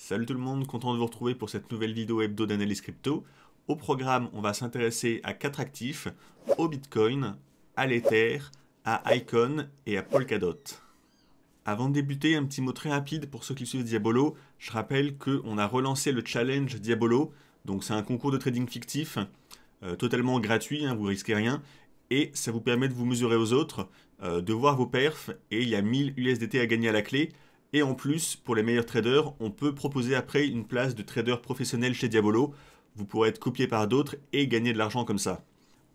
Salut tout le monde, content de vous retrouver pour cette nouvelle vidéo hebdo d'analyse crypto. Au programme, on va s'intéresser à 4 actifs, au Bitcoin, à l'Ether, à Icon et à Polkadot. Avant de débuter, un petit mot très rapide pour ceux qui suivent Diabolo. Je rappelle qu'on a relancé le challenge Diabolo, donc c'est un concours de trading fictif, totalement gratuit, vous ne risquez rien, et ça vous permet de vous mesurer aux autres, de voir vos perfs, et il y a 1000 USDT à gagner à la clé. Et en plus, pour les meilleurs traders, on peut proposer après une place de trader professionnel chez Diabolo. Vous pourrez être copié par d'autres et gagner de l'argent comme ça.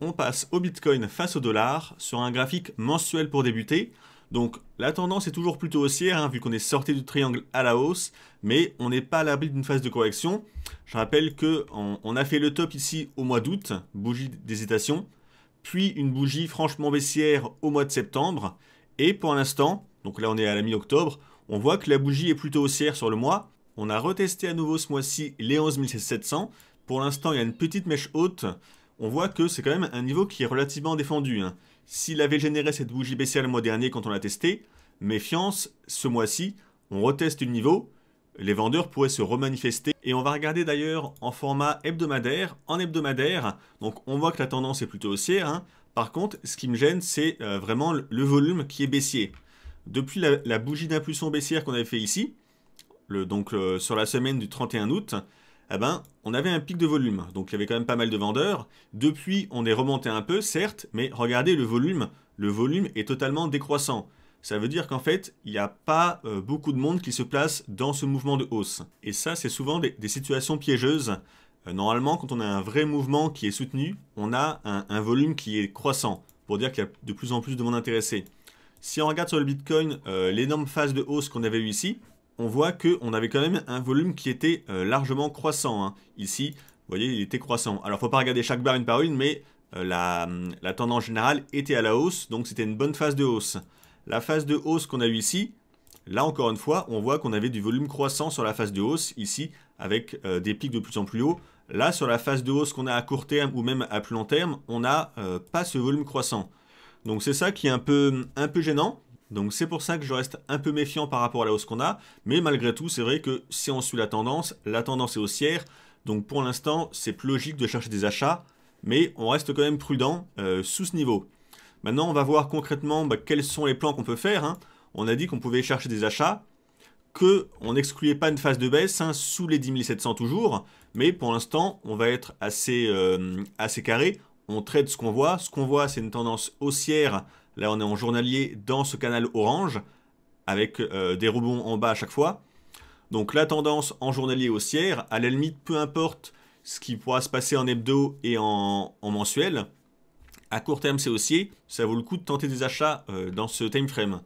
On passe au Bitcoin face au dollar sur un graphique mensuel pour débuter. Donc la tendance est toujours plutôt haussière, vu qu'on est sorti du triangle à la hausse, mais on n'est pas à l'abri d'une phase de correction. Je rappelle qu'on a fait le top ici au mois d'août, bougie d'hésitation, puis une bougie franchement baissière au mois de septembre, et pour l'instant, donc là on est à la mi-octobre, on voit que la bougie est plutôt haussière sur le mois. On a retesté à nouveau ce mois-ci les 11 700. Pour l'instant, il y a une petite mèche haute. On voit que c'est quand même un niveau qui est relativement défendu. S'il avait généré cette bougie baissière le mois dernier quand on l'a testé, méfiance, ce mois-ci, on reteste le niveau. Les vendeurs pourraient se remanifester. Et on va regarder d'ailleurs en format hebdomadaire. En hebdomadaire, donc on voit que la tendance est plutôt haussière. Par contre, ce qui me gêne, c'est vraiment le volume qui est baissier. Depuis la bougie d'impulsion baissière qu'on avait fait ici, sur la semaine du 31 août, on avait un pic de volume. Donc il y avait quand même pas mal de vendeurs. Depuis, on est remonté un peu, certes, mais regardez le volume. Le volume est totalement décroissant. Ça veut dire qu'en fait, il n'y a pas beaucoup de monde qui se place dans ce mouvement de hausse. Et ça, c'est souvent des situations piégeuses. Normalement, quand on a un vrai mouvement qui est soutenu, on a un volume qui est croissant, pour dire qu'il y a de plus en plus de monde intéressé. Si on regarde sur le Bitcoin l'énorme phase de hausse qu'on avait eu ici, on voit qu'on avait quand même un volume qui était largement croissant. Ici, vous voyez, il était croissant. Alors, il ne faut pas regarder chaque barre une par une, mais la tendance générale était à la hausse, donc c'était une bonne phase de hausse. La phase de hausse qu'on a eue ici, là encore une fois, on voit qu'on avait du volume croissant sur la phase de hausse, ici, avec des pics de plus en plus hauts. Là, sur la phase de hausse qu'on a à court terme ou même à plus long terme, on n'a pas ce volume croissant. Donc c'est ça qui est un peu gênant. Donc c'est pour ça que je reste un peu méfiant par rapport à la hausse qu'on a. Mais malgré tout, c'est vrai que si on suit la tendance est haussière. Donc pour l'instant, c'est plus logique de chercher des achats. Mais on reste quand même prudent sous ce niveau. Maintenant, on va voir concrètement quels sont les plans qu'on peut faire. On a dit qu'on pouvait chercher des achats, qu'on n'excluait pas une phase de baisse, sous les 10 700 toujours. Mais pour l'instant, on va être assez carré. On trade ce qu'on voit. Ce qu'on voit, c'est une tendance haussière. Là, on est en journalier dans ce canal orange, avec des rebonds en bas à chaque fois. Donc la tendance en journalier haussière, à la limite, peu importe ce qui pourra se passer en hebdo et en mensuel. À court terme, c'est haussier. Ça vaut le coup de tenter des achats dans ce time frame.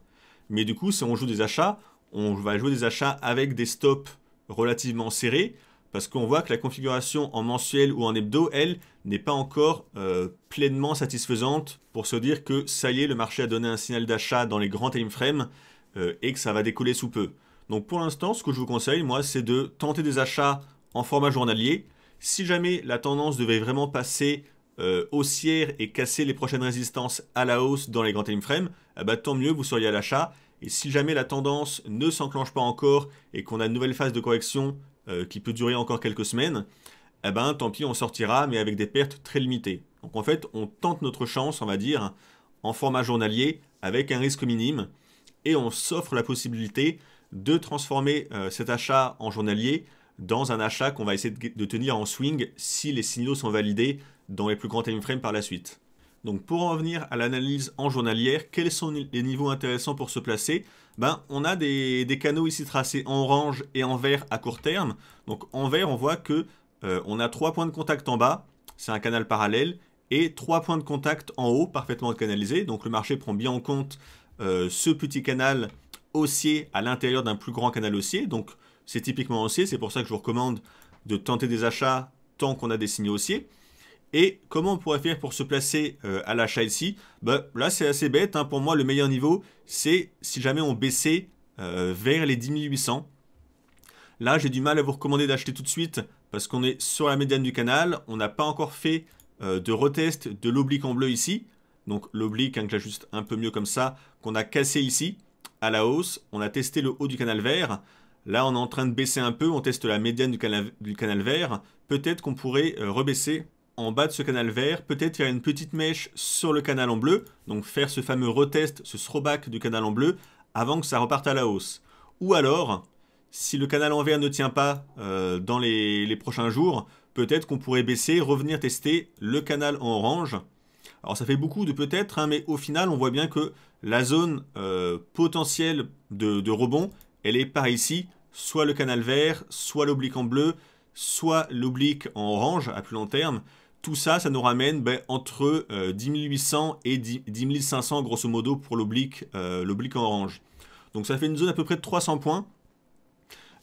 Mais du coup, si on joue des achats, on va jouer des achats avec des stops relativement serrés. Parce qu'on voit que la configuration en mensuel ou en hebdo, elle, n'est pas encore pleinement satisfaisante pour se dire que ça y est, le marché a donné un signal d'achat dans les grands time frames et que ça va décoller sous peu. Donc pour l'instant, ce que je vous conseille, moi, c'est de tenter des achats en format journalier. Si jamais la tendance devait vraiment passer haussière et casser les prochaines résistances à la hausse dans les grands time frames, tant mieux, vous seriez à l'achat. Et si jamais la tendance ne s'enclenche pas encore et qu'on a une nouvelle phase de correction qui peut durer encore quelques semaines, tant pis, on sortira, mais avec des pertes très limitées. Donc en fait, on tente notre chance, on va dire, en format journalier, avec un risque minime, et on s'offre la possibilité de transformer cet achat en journalier dans un achat qu'on va essayer de tenir en swing si les signaux sont validés dans les plus grands time frames par la suite. Donc pour en revenir à l'analyse en journalière, quels sont les niveaux intéressants pour se placer? On a des canaux ici tracés en orange et en vert à court terme. Donc en vert, on voit que on a 3 points de contact en bas, c'est un canal parallèle, et 3 points de contact en haut, parfaitement canalisés. Donc le marché prend bien en compte ce petit canal haussier à l'intérieur d'un plus grand canal haussier. Donc c'est typiquement haussier, c'est pour ça que je vous recommande de tenter des achats tant qu'on a des signaux haussiers. Et comment on pourrait faire pour se placer à l'achat ici? Là, c'est assez bête. Pour moi, le meilleur niveau, c'est si jamais on baissait vers les 10 800. Là, j'ai du mal à vous recommander d'acheter tout de suite parce qu'on est sur la médiane du canal. On n'a pas encore fait de retest de l'oblique en bleu ici. Donc l'oblique, que j'ajuste un peu mieux comme ça, qu'on a cassé ici à la hausse. On a testé le haut du canal vert. Là, on est en train de baisser un peu, on teste la médiane du canal vert. Peut-être qu'on pourrait rebaisser en bas de ce canal vert, peut-être faire une petite mèche sur le canal en bleu, donc faire ce fameux retest, ce throwback du canal en bleu, avant que ça reparte à la hausse. Ou alors, si le canal en vert ne tient pas dans les prochains jours, peut-être qu'on pourrait baisser, revenir tester le canal en orange. Alors ça fait beaucoup de peut-être, hein, mais au final, on voit bien que la zone potentielle de rebond, elle est par ici, soit le canal vert, soit l'oblique en bleu, soit l'oblique en orange à plus long terme. Tout ça, ça nous ramène entre 10 800 et 10 500 grosso modo pour l'oblique en orange. Donc ça fait une zone à peu près de 300 points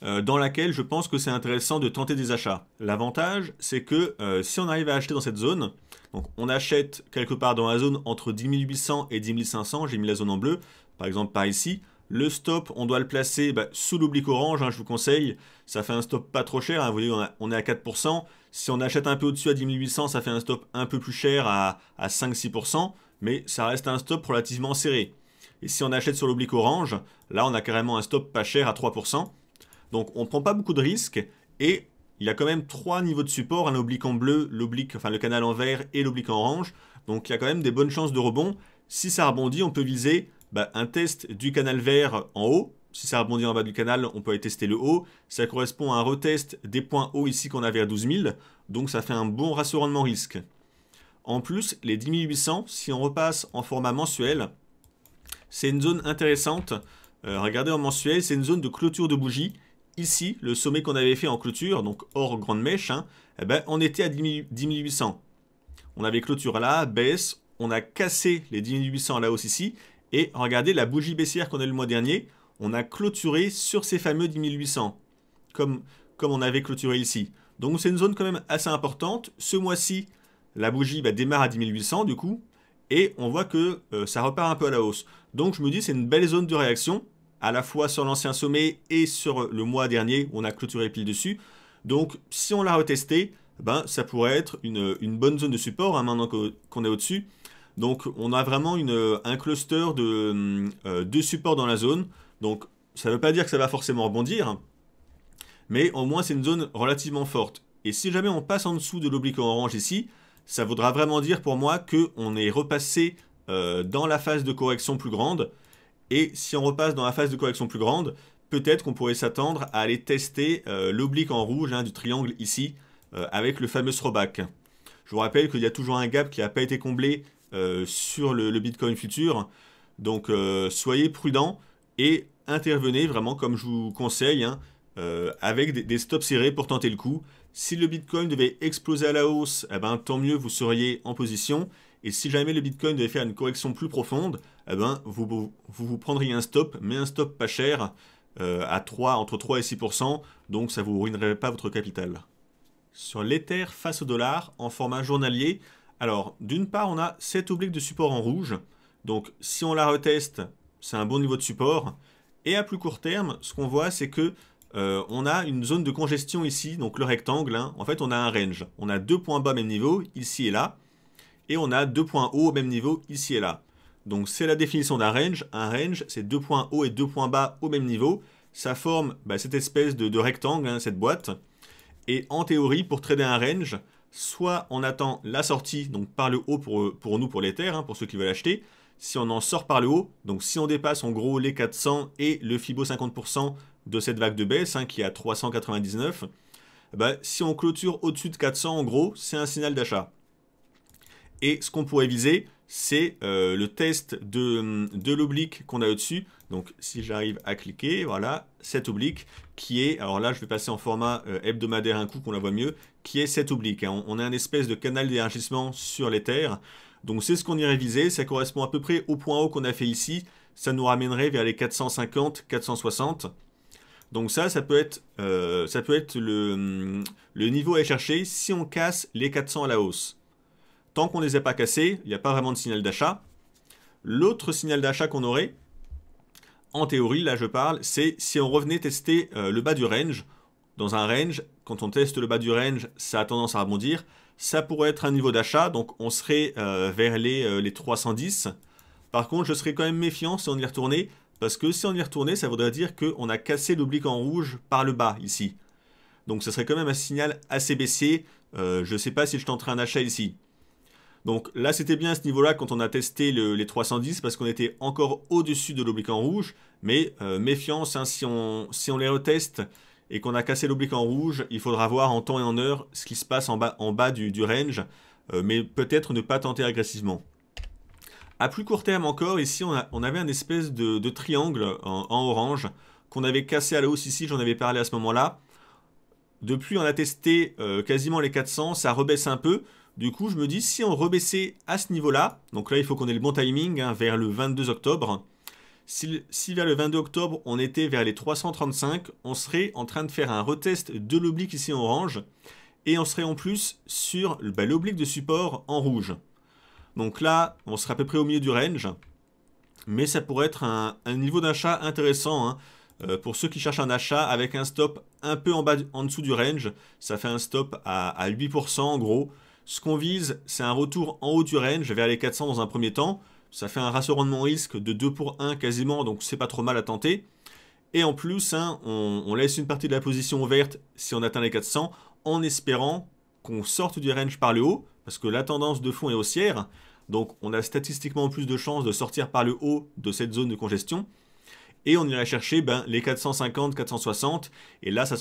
dans laquelle je pense que c'est intéressant de tenter des achats. L'avantage, c'est que si on arrive à acheter dans cette zone, donc on achète quelque part dans la zone entre 10 800 et 10 500, j'ai mis la zone en bleu, par exemple par ici. Le stop, on doit le placer sous l'oblique orange, hein, je vous conseille. Ça fait un stop pas trop cher, hein, vous voyez, on est à 4%. Si on achète un peu au-dessus à 10 800, ça fait un stop un peu plus cher à 5-6%, mais ça reste un stop relativement serré. Et si on achète sur l'oblique orange, là on a carrément un stop pas cher à 3%. Donc on ne prend pas beaucoup de risques et il y a quand même 3 niveaux de support, un oblique en bleu, le canal en vert et l'oblique en orange. Donc il y a quand même des bonnes chances de rebond. Si ça rebondit, on peut viser un test du canal vert en haut. Si ça rebondit en bas du canal, on peut aller tester le haut. Ça correspond à un retest des points hauts ici qu'on avait à 12 000. Donc ça fait un bon ratio rendement-risque. En plus, les 10 800, si on repasse en format mensuel, c'est une zone intéressante. Regardez en mensuel, c'est une zone de clôture de bougie. Ici, le sommet qu'on avait fait en clôture, donc hors grande mèche, hein, on était à 10 800. On avait clôture là, baisse, on a cassé les 10 800 à la hausse ici. Et regardez la bougie baissière qu'on a eu le mois dernier, on a clôturé sur ces fameux 10 800, comme on avait clôturé ici. Donc c'est une zone quand même assez importante. Ce mois-ci, la bougie démarre à 10 800 du coup, et on voit que ça repart un peu à la hausse. Donc je me dis c'est une belle zone de réaction, à la fois sur l'ancien sommet et sur le mois dernier où on a clôturé pile dessus. Donc si on l'a retesté, ça pourrait être une bonne zone de support hein, maintenant qu'on est au-dessus. Donc on a vraiment un cluster de supports dans la zone. Donc ça ne veut pas dire que ça va forcément rebondir, mais au moins c'est une zone relativement forte. Et si jamais on passe en dessous de l'oblique orange ici, ça voudra vraiment dire pour moi qu'on est repassé dans la phase de correction plus grande. Et si on repasse dans la phase de correction plus grande, peut-être qu'on pourrait s'attendre à aller tester l'oblique en rouge hein, du triangle ici, avec le fameux throwback. Je vous rappelle qu'il y a toujours un gap qui n'a pas été comblé sur le Bitcoin futur. Donc soyez prudents et intervenez vraiment comme je vous conseille, hein, avec des stops serrés pour tenter le coup. Si le Bitcoin devait exploser à la hausse, tant mieux, vous seriez en position. Et si jamais le Bitcoin devait faire une correction plus profonde, vous prendriez un stop, mais un stop pas cher, entre 3 et 6%, donc ça ne vous ruinerait pas votre capital. Sur l'Ether face au dollar, en format journalier, alors d'une part on a cette oblique de support en rouge, donc si on la reteste, c'est un bon niveau de support. Et à plus court terme, ce qu'on voit c'est que on a une zone de congestion ici, donc le rectangle, hein. En fait on a un range, on a 2 points bas au même niveau, ici et là, et on a 2 points hauts au même niveau, ici et là. Donc c'est la définition d'un range. Un range, c'est 2 points hauts et 2 points bas au même niveau. Ça forme cette espèce de rectangle, hein, cette boîte. Et en théorie, pour trader un range, soit on attend la sortie, donc par le haut pour nous, pour l'Ether, hein, pour ceux qui veulent acheter. Si on en sort par le haut, donc si on dépasse en gros les 400 et le Fibo 50% de cette vague de baisse, hein, qui est à 399, si on clôture au-dessus de 400, en gros, c'est un signal d'achat. Et ce qu'on pourrait viser, c'est le test de l'oblique qu'on a au-dessus. Donc si j'arrive à cliquer, voilà, cette oblique qui est, alors là je vais passer en format hebdomadaire un coup qu'on la voit mieux, qui est cette oblique. Hein. On a une espèce de canal d'élargissement sur l'Ether. Donc c'est ce qu'on irait viser, ça correspond à peu près au point haut qu'on a fait ici. Ça nous ramènerait vers les 450, 460. Donc ça peut être le niveau à aller chercher si on casse les 400 à la hausse. Tant qu'on ne les a pas cassés, il n'y a pas vraiment de signal d'achat. L'autre signal d'achat qu'on aurait, en théorie, là je parle, c'est si on revenait tester le bas du range. Dans un range, quand on teste le bas du range, ça a tendance à rebondir. Ça pourrait être un niveau d'achat, donc on serait vers les 310. Par contre, je serais quand même méfiant si on y retournait, parce que si on y retournait, ça voudrait dire qu'on a cassé l'oblique en rouge par le bas, ici. Donc ça serait quand même un signal assez baissier. Je ne sais pas si je tenterai un achat ici. Donc là, c'était bien à ce niveau-là quand on a testé les 310 parce qu'on était encore au-dessus de l'oblique en rouge. Mais méfiance, hein, si on les reteste et qu'on a cassé l'oblique en rouge, il faudra voir en temps et en heure ce qui se passe en bas du range. Mais peut-être ne pas tenter agressivement. À plus court terme encore, ici, on avait un espèce de triangle en orange qu'on avait cassé à la hausse ici, j'en avais parlé à ce moment-là. Depuis, on a testé quasiment les 400, ça rebaisse un peu. Du coup, je me dis, si on rebaissait à ce niveau-là, donc là, il faut qu'on ait le bon timing, hein, vers le 22 octobre. Si vers le 22 octobre, on était vers les 335, on serait en train de faire un retest de l'oblique ici en orange. Et on serait en plus sur l'oblique de support en rouge. Donc là, on serait à peu près au milieu du range. Mais ça pourrait être un niveau d'achat intéressant, hein. Pour ceux qui cherchent un achat avec un stop un peu en dessous du range, ça fait un stop à 8% en gros. Ce qu'on vise, c'est un retour en haut du range vers les 400 dans un premier temps. Ça fait un ratio rendement risque de 2 pour 1 quasiment, donc c'est pas trop mal à tenter. Et en plus, hein, on laisse une partie de la position ouverte si on atteint les 400, en espérant qu'on sorte du range par le haut, parce que la tendance de fond est haussière. Donc on a statistiquement plus de chances de sortir par le haut de cette zone de congestion. Et on irait chercher les 450, 460. Et là, ça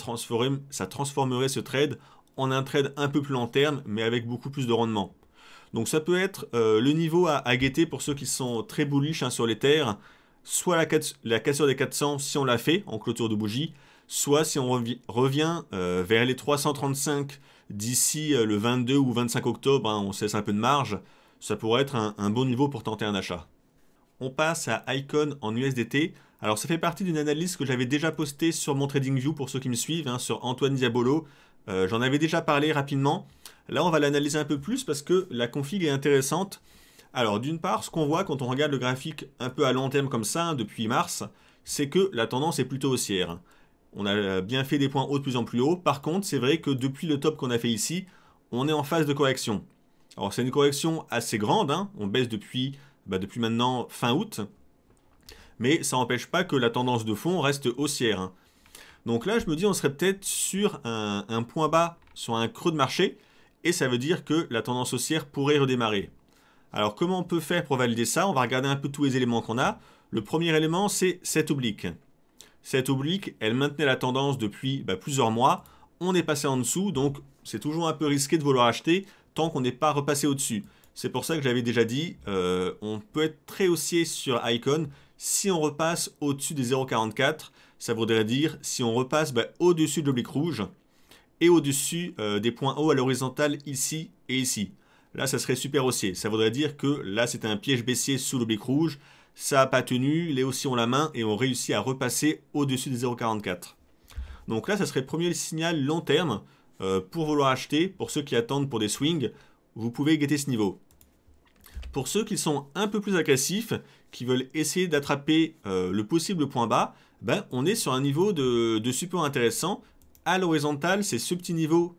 transformerait ce trade en un trade un peu plus long terme, mais avec beaucoup plus de rendement. Donc ça peut être le niveau à guetter pour ceux qui sont très bullish, hein, sur les terres. Soit la cassure des 400 si on l'a fait en clôture de bougie, soit si on revient vers les 335 d'ici le 22 ou 25 octobre, hein, on se laisse un peu de marge, ça pourrait être un bon niveau pour tenter un achat. On passe à Icon en USDT. Alors ça fait partie d'une analyse que j'avais déjà postée sur mon TradingView pour ceux qui me suivent, hein, sur Antoine Diabolo. J'en avais déjà parlé rapidement. Là on va l'analyser un peu plus parce que la config est intéressante. Alors d'une part, ce qu'on voit quand on regarde le graphique un peu à long terme comme ça, hein, depuis mars, c'est que la tendance est plutôt haussière. On a bien fait des points hauts de plus en plus haut. Par contre, c'est vrai que depuis le top qu'on a fait ici, on est en phase de correction. Alors c'est une correction assez grande, hein. On baisse depuis maintenant fin août. Mais ça n'empêche pas que la tendance de fond reste haussière, hein. Donc là, je me dis, on serait peut-être sur un point bas, sur un creux de marché. Et ça veut dire que la tendance haussière pourrait redémarrer. Alors comment on peut faire pour valider ça? On va regarder un peu tous les éléments qu'on a. Le premier élément, c'est cette oblique. Cette oblique, elle maintenait la tendance depuis plusieurs mois. On est passé en dessous, donc c'est toujours un peu risqué de vouloir acheter tant qu'on n'est pas repassé au-dessus. C'est pour ça que j'avais déjà dit, on peut être très haussier sur Icon si on repasse au-dessus des 0,44. Ça voudrait dire si on repasse au-dessus de l'oblique rouge et au-dessus des points hauts à l'horizontale ici et ici. Là, ça serait super haussier. Ça voudrait dire que là, c'était un piège baissier sous l'oblique rouge. Ça n'a pas tenu, les haussiers ont la main et ont réussi à repasser au-dessus des 0,44. Donc là, ça serait le premier signal long terme pour vouloir acheter. Pour ceux qui attendent pour des swings, vous pouvez guetter ce niveau. Pour ceux qui sont un peu plus agressifs, qui veulent essayer d'attraper le possible point bas, on est sur un niveau de support intéressant. À l'horizontale, c'est ce petit niveau,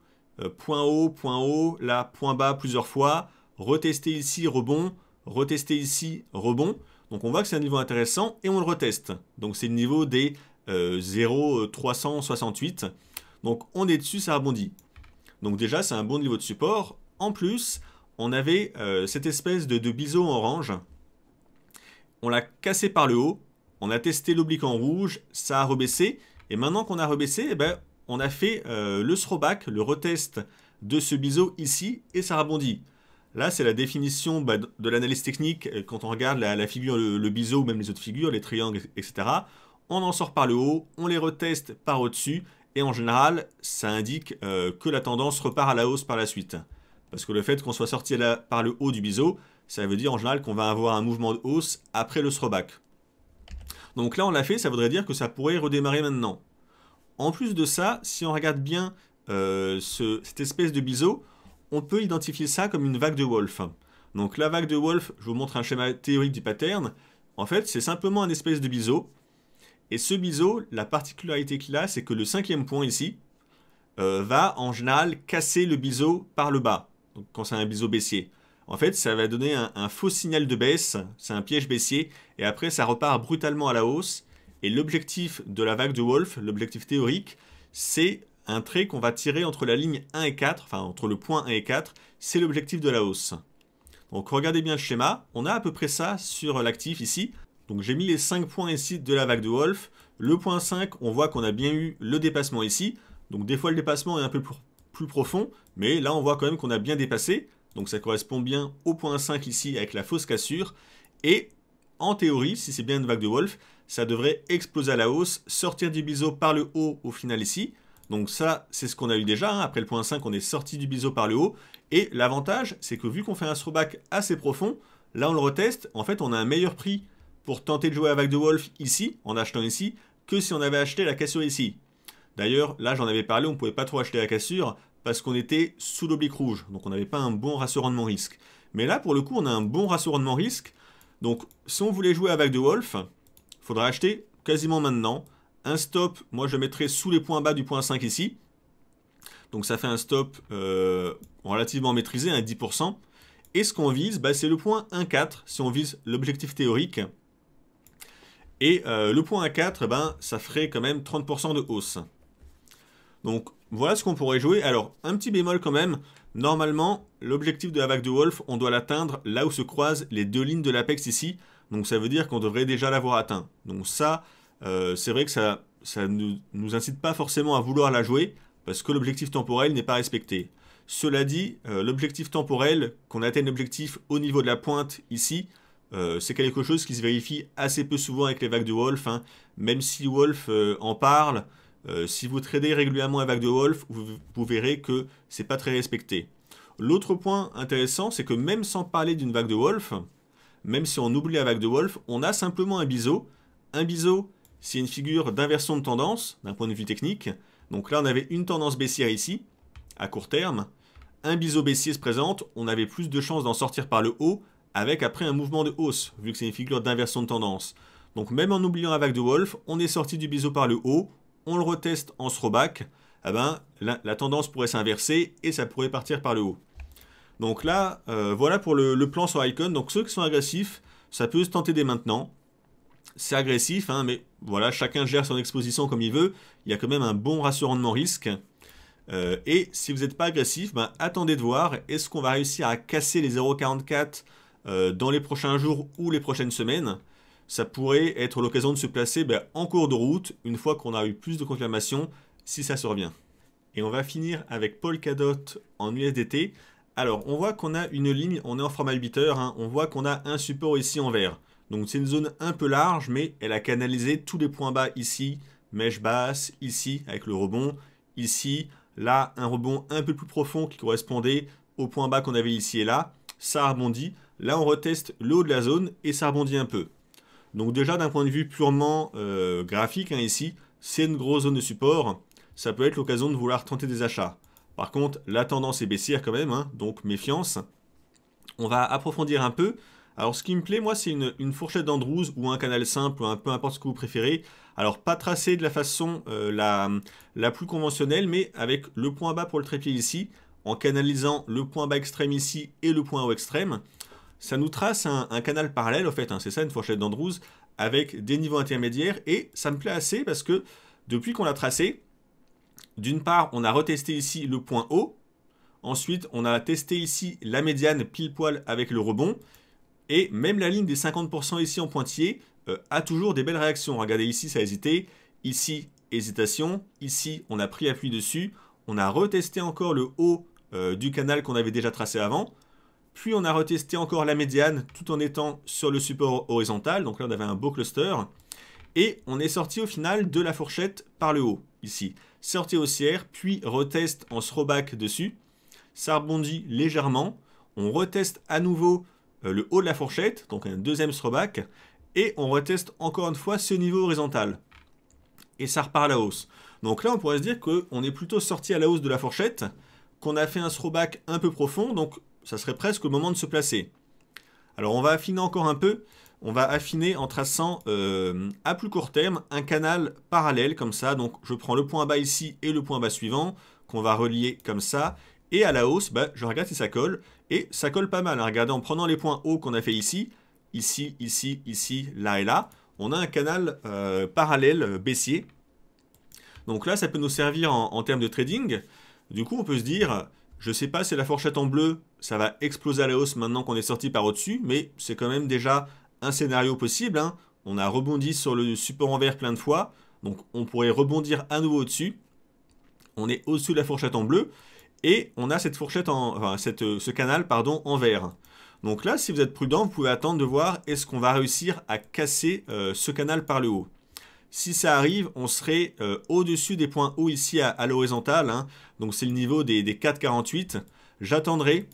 point haut, là, point bas plusieurs fois, retester ici, rebond, retester ici, rebond. Donc on voit que c'est un niveau intéressant et on le reteste. Donc c'est le niveau des 0,368. Donc on est dessus, ça rebondit. Donc déjà, c'est un bon niveau de support. En plus, on avait cette espèce de biseau en orange. On l'a cassé par le haut. On a testé l'oblique en rouge. Ça a rebaissé. Et maintenant qu'on a rebaissé, on a fait le throwback, le retest de ce biseau ici. Et ça rebondit. Là, c'est la définition de l'analyse technique. Quand on regarde la figure, le biseau ou même les autres figures, les triangles, etc. On en sort par le haut. On les reteste par au-dessus. Et en général, ça indique que la tendance repart à la hausse par la suite. Parce que le fait qu'on soit sorti par le haut du biseau, ça veut dire en général qu'on va avoir un mouvement de hausse après le throwback. Donc là, on l'a fait, ça voudrait dire que ça pourrait redémarrer maintenant. En plus de ça, si on regarde bien cette espèce de biseau, on peut identifier ça comme une vague de Wolf. Donc la vague de Wolf, je vous montre un schéma théorique du pattern. En fait, c'est simplement un espèce de biseau. Et ce biseau, la particularité qu'il a, c'est que le 5e point ici va en général casser le biseau par le bas. Donc quand c'est un biseau baissier. en fait, ça va donner un faux signal de baisse, c'est un piège baissier, et après, ça repart brutalement à la hausse. Et l'objectif de la vague de Wolfe, l'objectif théorique, c'est un trait qu'on va tirer entre la ligne 1 et 4, enfin entre le point 1 et 4, c'est l'objectif de la hausse. Donc regardez bien le schéma, on a à peu près ça sur l'actif ici. Donc j'ai mis les 5 points ici de la vague de Wolfe. Le point 5, on voit qu'on a bien eu le dépassement ici. Donc des fois le dépassement est un peu plus profond, mais là on voit quand même qu'on a bien dépassé. Donc ça correspond bien au point 5 ici avec la fausse cassure. Et en théorie, si c'est bien une vague de Wolfe, ça devrait exploser à la hausse, sortir du biseau par le haut au final ici. Donc ça, c'est ce qu'on a eu déjà. Hein. Après le point 5, on est sorti du biseau par le haut. Et l'avantage, c'est que vu qu'on fait un throwback assez profond, là on le reteste, en fait on a un meilleur prix pour tenter de jouer à la vague de Wolfe ici, en achetant ici, que si on avait acheté la cassure ici. D'ailleurs, là j'en avais parlé, on ne pouvait pas trop acheter la cassure parce qu'on était sous l'oblique rouge. Donc on n'avait pas un bon ratio rendement-risque. Mais là, pour le coup, on a un bon ratio rendement-risque. Donc si on voulait jouer à la vague de Wolfe, il faudra acheter quasiment maintenant. Un stop, moi je mettrais sous les points bas du point 5 ici. Donc ça fait un stop relativement maîtrisé, à 10%. Et ce qu'on vise, c'est le point 1,4 si on vise l'objectif théorique. Et le point 1,4, ça ferait quand même 30% de hausse. Donc voilà ce qu'on pourrait jouer. Alors un petit bémol quand même, normalement l'objectif de la vague de Wolfe, on doit l'atteindre là où se croisent les deux lignes de l'apex ici. Donc ça veut dire qu'on devrait déjà l'avoir atteint. Donc ça, c'est vrai que ça ne nous incite pas forcément à vouloir la jouer, parce que l'objectif temporel n'est pas respecté. Cela dit, l'objectif temporel, qu'on atteigne l'objectif au niveau de la pointe ici, c'est quelque chose qui se vérifie assez peu souvent avec les vagues de Wolfe. Hein. Même si Wolfe en parle, si vous tradez régulièrement la vague de Wolfe, vous verrez que c'est pas très respecté. L'autre point intéressant, c'est que même sans parler d'une vague de Wolfe, même si on oublie la vague de Wolfe, on a simplement un biseau. Un biseau, c'est une figure d'inversion de tendance, d'un point de vue technique. Donc là, on avait une tendance baissière ici, à court terme. Un biseau baissier se présente, on avait plus de chances d'en sortir par le haut, avec après un mouvement de hausse, vu que c'est une figure d'inversion de tendance. Donc même en oubliant la vague de Wolfe, on est sorti du biseau par le haut, on le reteste en throwback, la tendance pourrait s'inverser et ça pourrait partir par le haut. Donc là, voilà pour le plan sur Icon. Donc ceux qui sont agressifs, ça peut se tenter dès maintenant. C'est agressif, hein, mais voilà, chacun gère son exposition comme il veut. Il y a quand même un bon ratio rendement-risque. Et si vous n'êtes pas agressif, attendez de voir. Est-ce qu'on va réussir à casser les 0,44 dans les prochains jours ou les prochaines semaines? Ça pourrait être l'occasion de se placer en cours de route, une fois qu'on a eu plus de confirmation, si ça survient. Et on va finir avec Polkadot en USDT. Alors, on voit qu'on a une ligne, on est en format Jupiter, hein, on voit qu'on a un support ici en vert. Donc c'est une zone un peu large, mais elle a canalisé tous les points bas ici, mèche basse, ici avec le rebond, ici, là un rebond un peu plus profond qui correspondait au point bas qu'on avait ici et là. Ça rebondit, là on reteste le haut de la zone et ça rebondit un peu. Donc déjà d'un point de vue purement graphique, hein, ici, c'est une grosse zone de support, ça peut être l'occasion de vouloir tenter des achats. Par contre, la tendance est baissière quand même, hein, donc méfiance. On va approfondir un peu. Alors ce qui me plaît, moi, c'est une fourchette d'Andrews ou un canal simple, ou peu importe ce que vous préférez. Alors pas tracé de la façon la plus conventionnelle, mais avec le point bas pour le trépied ici, en canalisant le point bas extrême ici et le point haut extrême. Ça nous trace un canal parallèle, en fait, hein, c'est ça une fourchette d'Andrews, avec des niveaux intermédiaires, et ça me plaît assez parce que depuis qu'on l'a tracé, d'une part, on a retesté ici le point haut, ensuite on a testé ici la médiane pile poil avec le rebond, et même la ligne des 50% ici en pointillé a toujours des belles réactions. Regardez ici, ça a hésité, ici, hésitation, ici, on a pris appui dessus, on a retesté encore le haut du canal qu'on avait déjà tracé avant, puis on a retesté encore la médiane tout en étant sur le support horizontal, donc là on avait un beau cluster, et on est sorti au final de la fourchette par le haut, ici. Sortie haussière, puis reteste en throwback dessus, ça rebondit légèrement, on reteste à nouveau le haut de la fourchette, donc un deuxième throwback, et on reteste encore une fois ce niveau horizontal. Et ça repart à la hausse. Donc là, on pourrait se dire qu'on est plutôt sorti à la hausse de la fourchette, qu'on a fait un throwback un peu profond, donc ça serait presque le moment de se placer. Alors on va affiner encore un peu, on va affiner en traçant à plus court terme un canal parallèle comme ça. Donc je prends le point bas ici et le point bas suivant, qu'on va relier comme ça. Et à la hausse, je regarde si ça colle. Et ça colle pas mal, hein. Regardez, en prenant les points hauts qu'on a fait ici, ici, ici, ici, là et là, on a un canal parallèle baissier. Donc là, ça peut nous servir en termes de trading. Du coup, on peut se dire, je sais pas si la fourchette en bleu, ça va exploser à la hausse maintenant qu'on est sorti par au-dessus, mais c'est quand même déjà un scénario possible, hein. On a rebondi sur le support en vert plein de fois, donc on pourrait rebondir à nouveau au-dessus. On est au-dessus de la fourchette en bleu, et on a cette fourchette ce canal pardon, en vert. Donc là, si vous êtes prudent, vous pouvez attendre de voir est-ce qu'on va réussir à casser ce canal par le haut. Si ça arrive, on serait au-dessus des points hauts ici à l'horizontale, hein. Donc c'est le niveau des 4,48. J'attendrai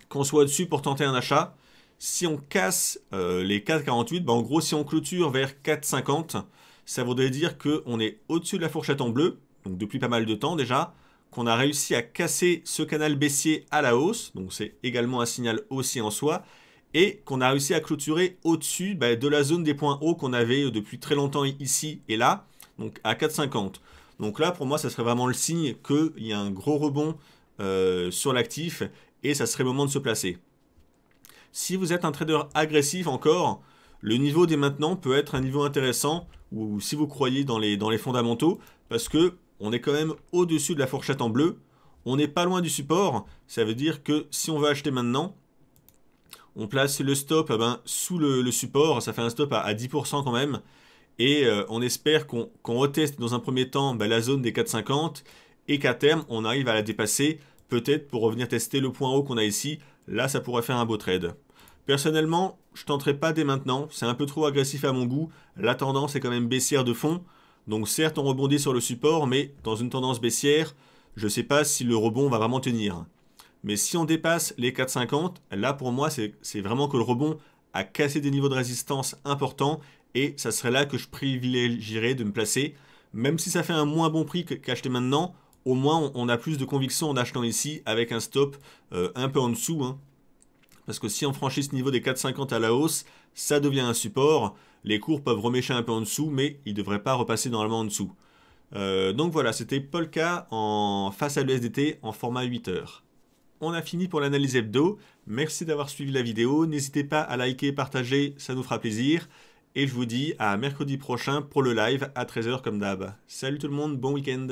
qu'on soit au-dessus pour tenter un achat. Si on casse les 4,48, en gros si on clôture vers 4,50, ça voudrait dire qu'on est au-dessus de la fourchette en bleu, donc depuis pas mal de temps déjà, qu'on a réussi à casser ce canal baissier à la hausse, donc c'est également un signal haussier en soi, et qu'on a réussi à clôturer au-dessus de la zone des points hauts qu'on avait depuis très longtemps ici et là, donc à 4,50. Donc là, pour moi, ça serait vraiment le signe qu'il y a un gros rebond sur l'actif, et ça serait le moment de se placer. Si vous êtes un trader agressif encore, le niveau dès maintenant peut être un niveau intéressant, ou si vous croyez dans les fondamentaux, parce que on est quand même au-dessus de la fourchette en bleu, on n'est pas loin du support, ça veut dire que si on veut acheter maintenant, on place le stop sous le support, ça fait un stop à 10% quand même, et on espère qu'on reteste dans un premier temps la zone des 4,50, et qu'à terme on arrive à la dépasser, peut-être pour revenir tester le point haut qu'on a ici, là ça pourrait faire un beau trade. Personnellement, je ne tenterai pas dès maintenant, c'est un peu trop agressif à mon goût, la tendance est quand même baissière de fond, donc certes on rebondit sur le support, mais dans une tendance baissière, je ne sais pas si le rebond va vraiment tenir. Mais si on dépasse les 4,50, là pour moi c'est vraiment que le rebond a cassé des niveaux de résistance importants, et ça serait là que je privilégierais de me placer, même si ça fait un moins bon prix qu'acheter maintenant, au moins on a plus de conviction en achetant ici avec un stop un peu en dessous, hein. Parce que si on franchit ce niveau des 4,50 à la hausse, ça devient un support. Les cours peuvent remécher un peu en dessous, mais ils ne devraient pas repasser normalement en dessous. Donc voilà, c'était Polka face à l'USDT en format 8 heures. On a fini pour l'analyse hebdo. Merci d'avoir suivi la vidéo. N'hésitez pas à liker, partager, ça nous fera plaisir. Et je vous dis à mercredi prochain pour le live à 13 h comme d'hab. Salut tout le monde, bon week-end.